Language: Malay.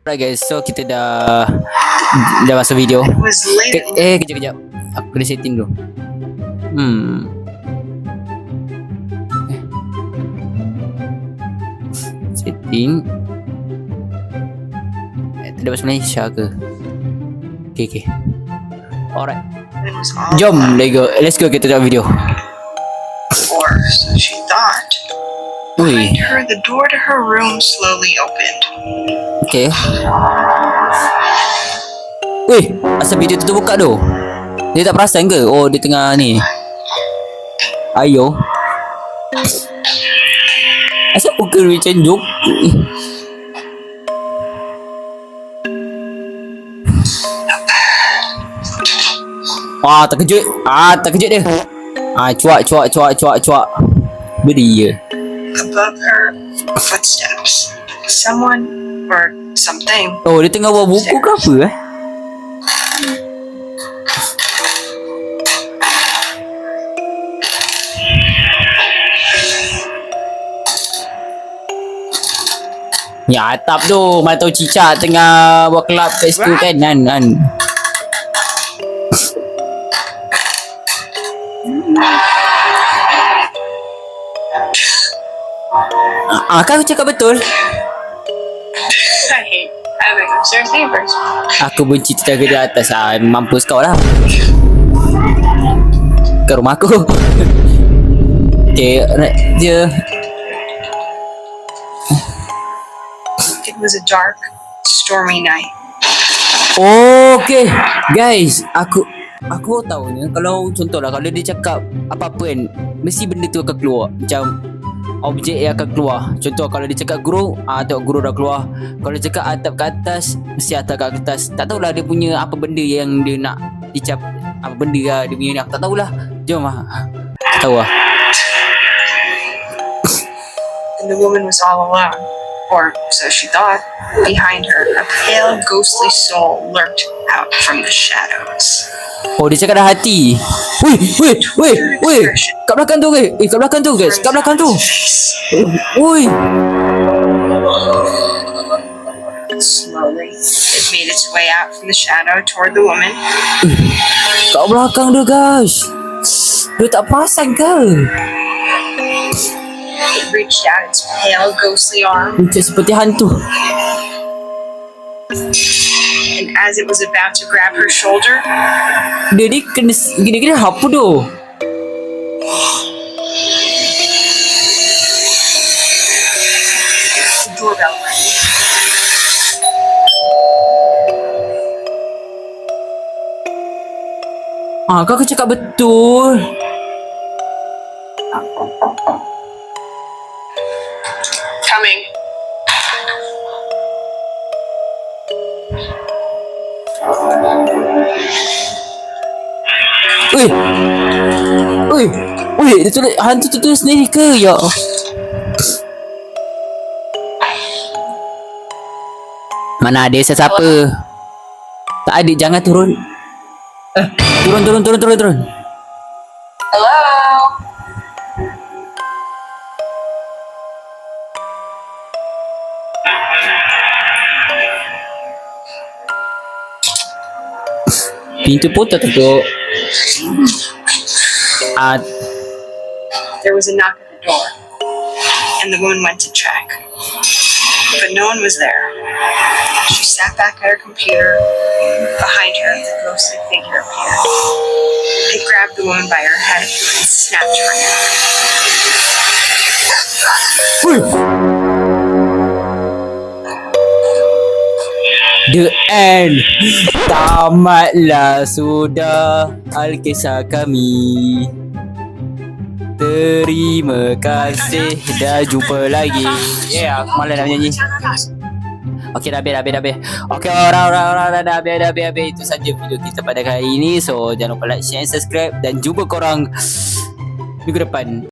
Alright guys, so kita dah masuk video. Kejap. Aku kena setting dulu. Setting. Tidak bahasa Malaysia ke? Okay. Alright. Jom, let's go kita tengok video. Or so she thought. Behind her, the door to her room slowly opened. Okay. Weh, asal video tu terbuka tu? Dia tak perasan ke? Oh, dia tengah ni. Ayo. Asal muka dia macam jok? Terkejut dia. Cuak. Beri je. Above her, footsteps. Someone or something. Oh, dia tengah buat buku ke apa Ni atap tu, mana tahu cicak tengah buat kelab kat situ kan. Kan aku cakap betul. I hate having upstairs neighbors. Aku benci tetangga di atas. Mampus kau lah. Ke rumah aku. Okay, dia. It was a dark, stormy night. Okay, guys, aku tahu ni. Kalau contohlah, kalau dia cakap apa-apa kan, mesti benda tu akan keluar. Macam objek yang akan keluar. Contoh kalau dia cakap guru, tengok guru dah keluar. Kalau dia cakap atap ke atas, mesti atap ke atas. Tak tahulah dia punya apa benda yang dia nak dicap. Apa benda lah dia punya nak. Tak tahulah. Jom tahu lah. And the woman was all alone. Or so she thought. Behind her, a pale, ghostly soul lurked out from the shadows. Oh, dia cakap dah hati. Weh. Kat belakang tu guys. Kat belakang tu guys. Kat belakang tu. Woi. Slowly, it made its way out from the shadow toward the woman. Kat belakang tu guys. Dia tak perasan ke? It reached out its pale, ghostly arm. Macam seperti hantu. And as it was about to grab her shoulder, Dia ni kena gini-gini apa tu? the doorbell rang. Kau cakap betul. Coming. Weh, dia tulis hantu tu tulis sendiri ke? Ya. Mana ada sesiapa? Tak ada, jangan turun. Turun. Hello. Pintu pun tertutup. There was a knock at the door, and the woman went to check, but no one was there. She sat back at her computer. Behind her, the ghostly figure appeared. It grabbed the woman by her head and snapped her neck. The end. Tamatlah sudah Alkisah kami. Terima kasih. Dah jumpa lagi. Aku malas nak menyanyi. Okay, dah habis. Okay, orang dah habis. Itu saja video kita pada kali ini. So, jangan lupa like, share, subscribe dan jumpa korang minggu depan.